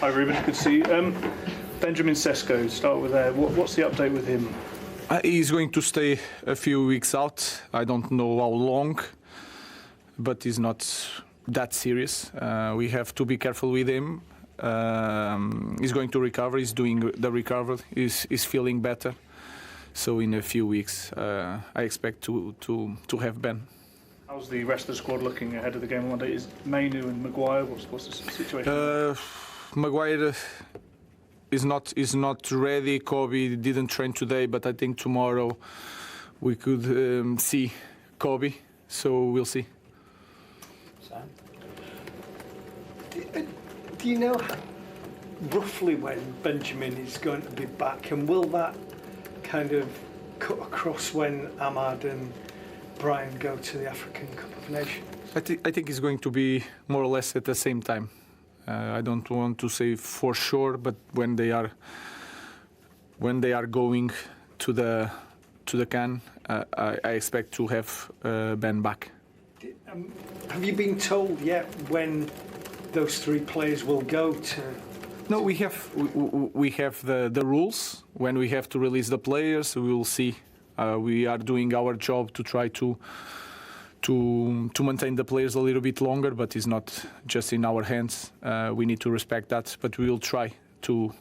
Hi Ruben, good to see you. Benjamin Sesko, start with there. What's the update with him? He's going to stay a few weeks out. I don't know how long, but he's not that serious. We have to be careful with him. He's going to recover. He's doing the recovery. He's feeling better. So in a few weeks, I expect to have Ben. How's the rest of the squad looking ahead of the game on Monday? Is Mainu and Maguire? What's the situation? Maguire is not ready. Kobe didn't train today, but I think tomorrow we could see Kobe. So we'll see. Sam? Do you know roughly when Benjamin is going to be back, and will that kind of cut across when Ahmad and Brian go to the African Cup of Nations? I think it's going to be more or less at the same time. I don't want to say for sure, but when they are going to the CAN, I expect to have Ben back. Have you been told yet when those three players will go to? No, we have the rules. When we have to release the players, we will see. We are doing our job to try to maintain the players a little bit longer, but it's not just in our hands. We need to respect that, but we will try to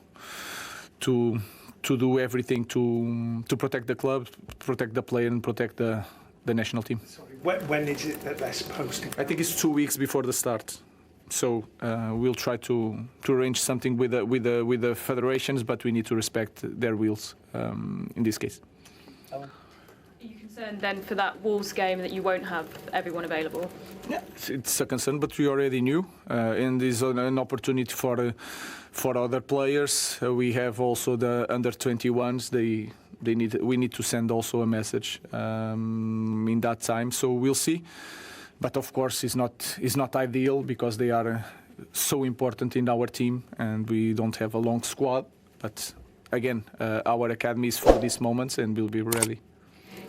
do everything to protect the club, protect the player, and protect the national team. Sorry, when is it that they're supposed to go? I think it's 2 weeks before the start. So we'll try to arrange something with the federations, but we need to respect their wills in this case. Are you concerned then for that Wolves game that you won't have everyone available? Yeah, it's a concern, but we already knew, and it's an opportunity for other players. We have also the under-21s. We need to send also a message in that time. So we'll see. But of course, it's not ideal because they are so important in our team, and we don't have a long squad. But again, our academy is for these moments, and we'll be ready.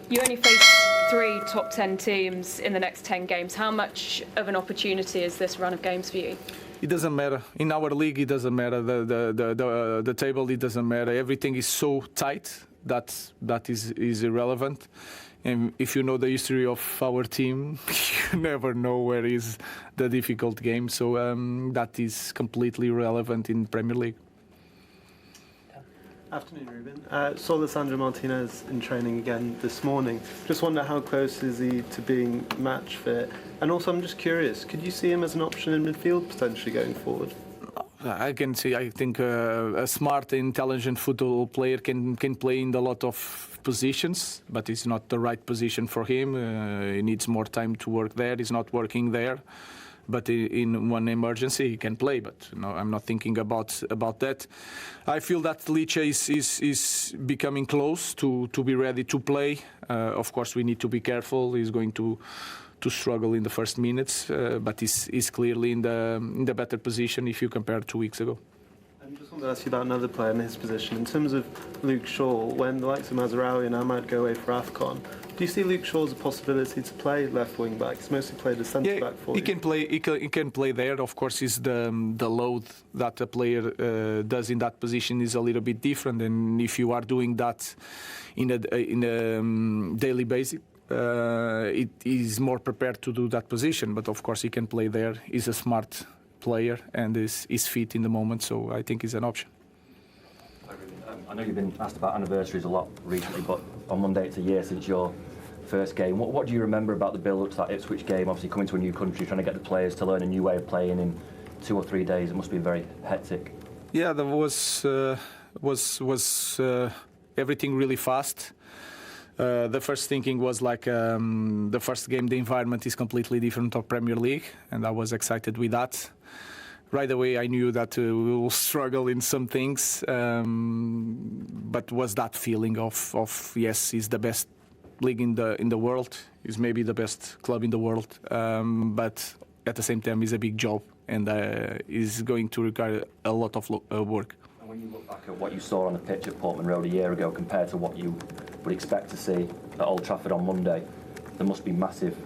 You only face 3 top 10 teams in the next 10 games. How much of an opportunity is this run of games for you? It doesn't matter. In our league, it doesn't matter. The table, it doesn't matter. Everything is so tight that is irrelevant. And if you know the history of our team, you never know where is the difficult game. So that is completely relevant in Premier League. Afternoon, Ruben. Saw Lisandro Martinez in training again this morning. Just wonder how close is he to being match fit? And also, I'm just curious, could you see him as an option in midfield potentially going forward? I can see. I think a smart, intelligent football player can play in a lot of positions, but it's not the right position for him. He needs more time to work there. He's not working there. But in one emergency, he can play. But no, I'm not thinking about that. I feel that Liche is becoming close to be ready to play. Of course, we need to be careful. He's going to struggle in the first minutes, but he's clearly in the better position if you compare 2 weeks ago. I just wanted to ask you about another player in his position. In terms of Luke Shaw, when the likes of Mazraoui and Ahmad go away for AFCON, do you see Luke Shaw as a possibility to play left wing back? He's mostly played as centre back for you. He can play there. Of course, is the load that a player does in that position is a little bit different. And if you are doing that in a daily basis, it is more prepared to do that position. But of course, he can play there. He's a smart player and is fit in the moment, so I think he's an option. I know you've been asked about anniversaries a lot recently, but on Monday it's a year since your first game. What do you remember about the build-up to that Ipswich game? Obviously coming to a new country, trying to get the players to learn a new way of playing in 2 or 3 days. It must have been very hectic. Yeah, there was everything really fast. The first thinking was like the first game, the environment is completely different of Premier League, and I was excited with that. Right away, I knew that we will struggle in some things, but was that feeling of yes, he's the best league in the world, is maybe the best club in the world, but at the same time, it's a big job and is going to require a lot of work. And when you look back at what you saw on the pitch at Portman Road a year ago compared to what you would expect to see at Old Trafford on Monday, there must be massive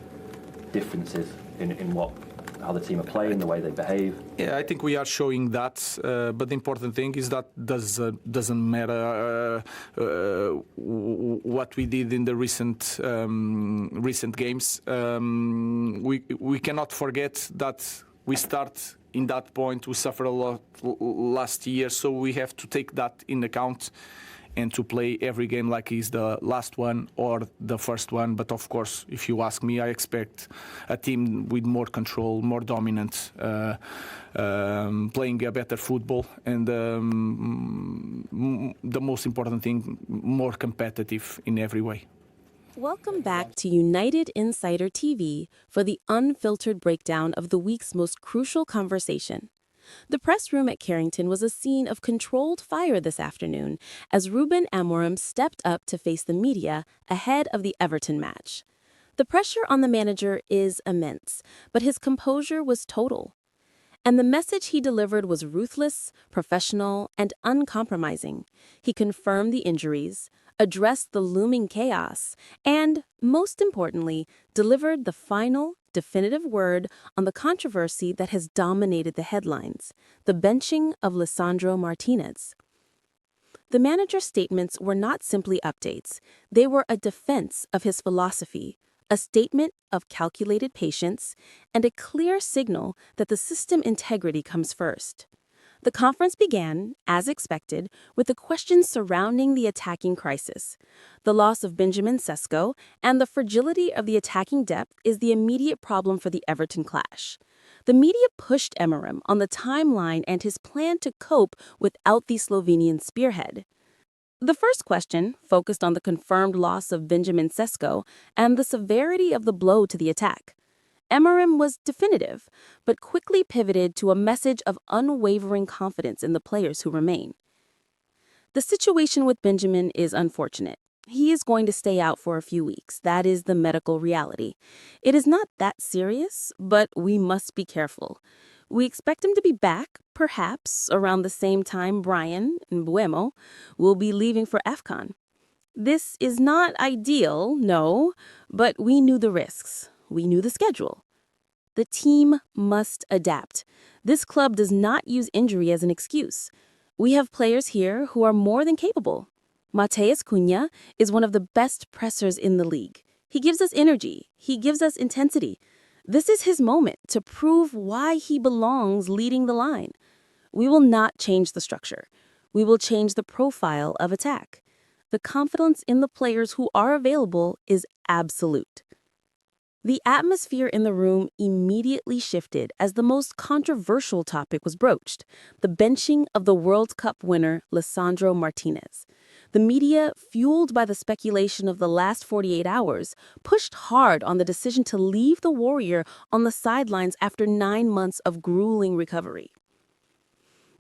differences in what how the team are playing, the way they behave? Yeah, I think we are showing that, but the important thing is that doesn't matter what we did in the recent games. We cannot forget that we start in that point. We suffered a lot last year, so we have to take that in account and to play every game like it's the last one or the first one. But of course, if you ask me, I expect a team with more control, more dominant, playing a better football, and the most important thing, more competitive in every way. Welcome back to United Insider TV for the unfiltered breakdown of the week's most crucial conversation. The press room at Carrington was a scene of controlled fire this afternoon as Ruben Amorim stepped up to face the media ahead of the Everton match. The pressure on the manager is immense, but his composure was total. And the message he delivered was ruthless, professional, and uncompromising. He confirmed the injuries, addressed the looming chaos, and, most importantly, delivered the final, definitive word on the controversy that has dominated the headlines, the benching of Lisandro Martinez. The manager's statements were not simply updates. They were a defense of his philosophy, a statement of calculated patience, and a clear signal that the system integrity comes first. The conference began, as expected, with the questions surrounding the attacking crisis. The loss of Benjamin Sesko and the fragility of the attacking depth is the immediate problem for the Everton clash. The media pushed Amorim on the timeline and his plan to cope without the Slovenian spearhead. The first question focused on the confirmed loss of Benjamin Sesko and the severity of the blow to the attack. Amorim was definitive, but quickly pivoted to a message of unwavering confidence in the players who remain. The situation with Benjamin is unfortunate. He is going to stay out for a few weeks. That is the medical reality. It is not that serious, but we must be careful. We expect him to be back, perhaps, around the same time Brian and Buemo will be leaving for AFCON. This is not ideal, no, but we knew the risks. We knew the schedule. The team must adapt. This club does not use injury as an excuse. We have players here who are more than capable. Matheus Cunha is one of the best pressers in the league. He gives us energy. He gives us intensity. This is his moment to prove why he belongs leading the line. We will not change the structure. We will change the profile of attack. The confidence in the players who are available is absolute. The atmosphere in the room immediately shifted as the most controversial topic was broached, the benching of the World Cup winner Lisandro Martinez. The media, fueled by the speculation of the last 48 hours, pushed hard on the decision to leave the Warrior on the sidelines after 9 months of grueling recovery.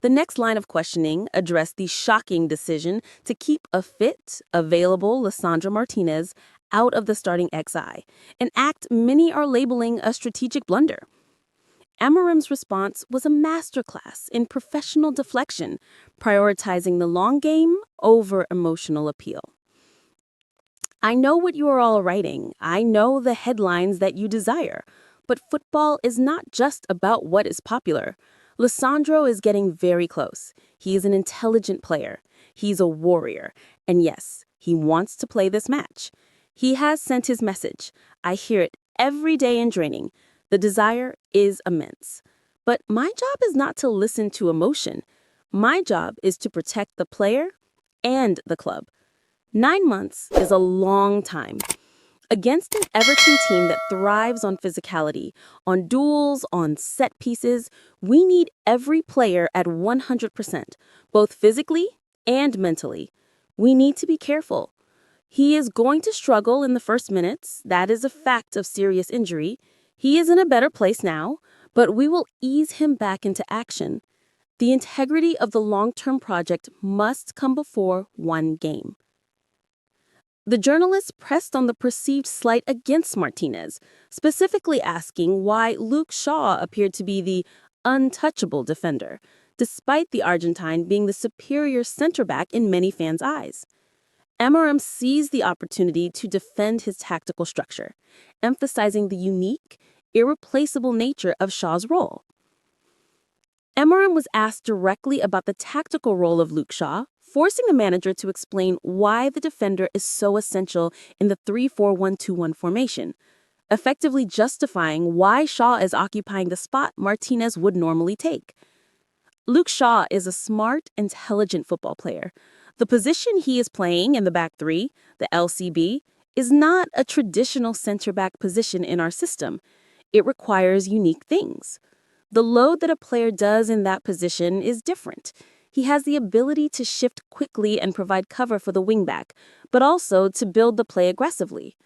The next line of questioning addressed the shocking decision to keep a fit, available Lisandro Martinez out of the starting XI, an act many are labeling a strategic blunder. Amorim's response was a masterclass in professional deflection, prioritizing the long game over emotional appeal. I know what you are all writing. I know the headlines that you desire. But football is not just about what is popular. Lisandro is getting very close. He is an intelligent player. He's a warrior. And yes, he wants to play this match. He has sent his message. I hear it every day in training. The desire is immense. But my job is not to listen to emotion. My job is to protect the player and the club. 9 months is a long time. Against an Everton team that thrives on physicality, on duels, on set pieces, we need every player at 100%, both physically and mentally. We need to be careful. He is going to struggle in the first minutes. That is a fact of serious injury. He is in a better place now, but we will ease him back into action. The integrity of the long-term project must come before one game. The journalists pressed on the perceived slight against Martinez, specifically asking why Luke Shaw appeared to be the untouchable defender, despite the Argentine being the superior center-back in many fans' eyes. Amorim seized the opportunity to defend his tactical structure, emphasizing the unique, irreplaceable nature of Shaw's role. Amorim was asked directly about the tactical role of Luke Shaw, forcing the manager to explain why the defender is so essential in the 3-4-1-2-1 formation, effectively justifying why Shaw is occupying the spot Martinez would normally take. Luke Shaw is a smart, intelligent football player. The position he is playing in the back three, the LCB, is not a traditional center-back position in our system. It requires unique things. The load that a player does in that position is different. He has the ability to shift quickly and provide cover for the wingback, but also to build the play aggressively.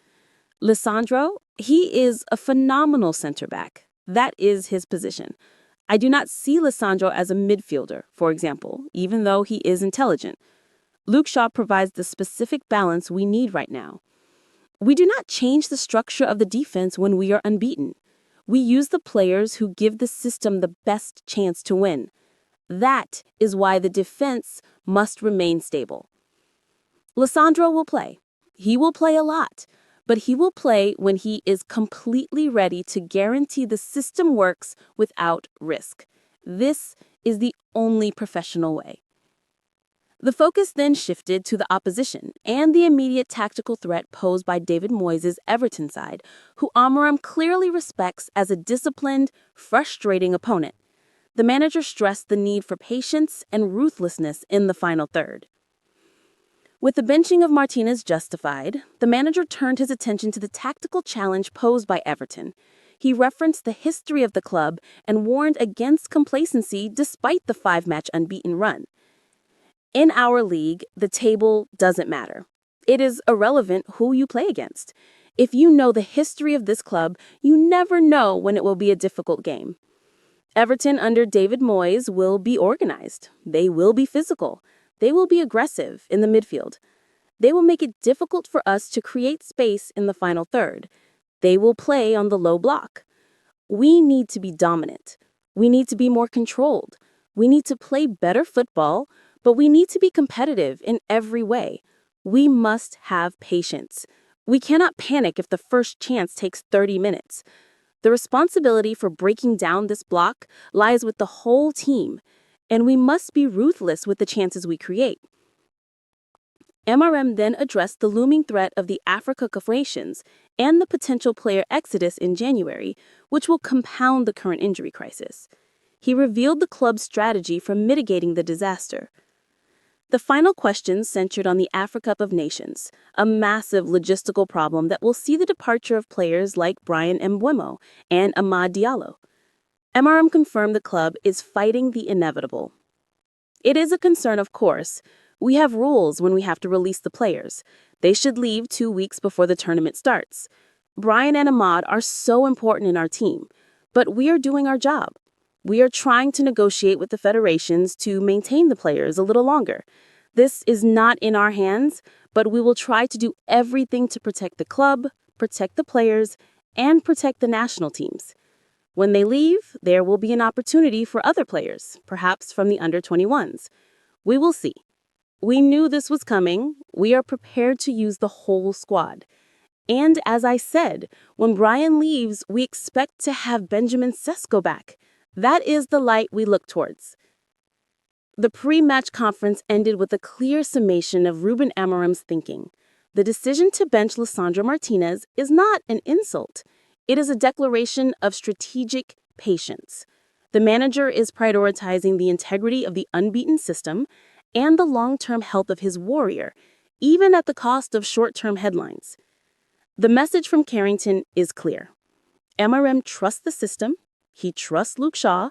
Lisandro, he is a phenomenal center-back. That is his position. I do not see Lisandro as a midfielder, for example, even though he is intelligent. Luke Shaw provides the specific balance we need right now. We do not change the structure of the defense when we are unbeaten. We use the players who give the system the best chance to win. That is why the defense must remain stable. Lisandro will play. He will play a lot, but he will play when he is completely ready to guarantee the system works without risk. This is the only professional way. The focus then shifted to the opposition and the immediate tactical threat posed by David Moyes' Everton side, who Amorim clearly respects as a disciplined, frustrating opponent. The manager stressed the need for patience and ruthlessness in the final third. With the benching of Martinez justified, the manager turned his attention to the tactical challenge posed by Everton. He referenced the history of the club and warned against complacency despite the 5-match unbeaten run. In our league, the table doesn't matter. It is irrelevant who you play against. If you know the history of this club, you never know when it will be a difficult game. Everton under David Moyes will be organized. They will be physical. They will be aggressive in the midfield. They will make it difficult for us to create space in the final third. They will play on the low block. We need to be dominant. We need to be more controlled. We need to play better football, but we need to be competitive in every way. We must have patience. We cannot panic if the first chance takes 30 minutes. The responsibility for breaking down this block lies with the whole team, and we must be ruthless with the chances we create. MRM then addressed the looming threat of the Africa Cup of Nations and the potential player exodus in January, which will compound the current injury crisis. He revealed the club's strategy for mitigating the disaster. The final questions centered on the Africa Cup of Nations, a massive logistical problem that will see the departure of players like Bryan Mbeumo and Amad Diallo. MRM confirmed the club is fighting the inevitable. It is a concern, of course. We have rules when we have to release the players. They should leave 2 weeks before the tournament starts. Bryan and Amad are so important in our team, but we are doing our job. We are trying to negotiate with the federations to maintain the players a little longer. This is not in our hands, but we will try to do everything to protect the club, protect the players, and protect the national teams. When they leave, there will be an opportunity for other players, perhaps from the under-21s. We will see. We knew this was coming. We are prepared to use the whole squad. And as I said, when Bryan leaves, we expect to have Benjamin Sesko back. That is the light we look towards. The pre-match conference ended with a clear summation of Ruben Amorim's thinking. The decision to bench Lisandro Martinez is not an insult. It is a declaration of strategic patience. The manager is prioritizing the integrity of the unbeaten system and the long-term health of his warrior, even at the cost of short-term headlines. The message from Carrington is clear. Amorim trusts the system, he trusts Luke Shaw,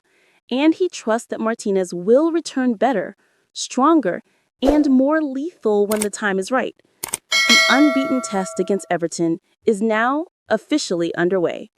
and he trusts that Martinez will return better, stronger, and more lethal when the time is right. The unbeaten test against Everton is now officially underway.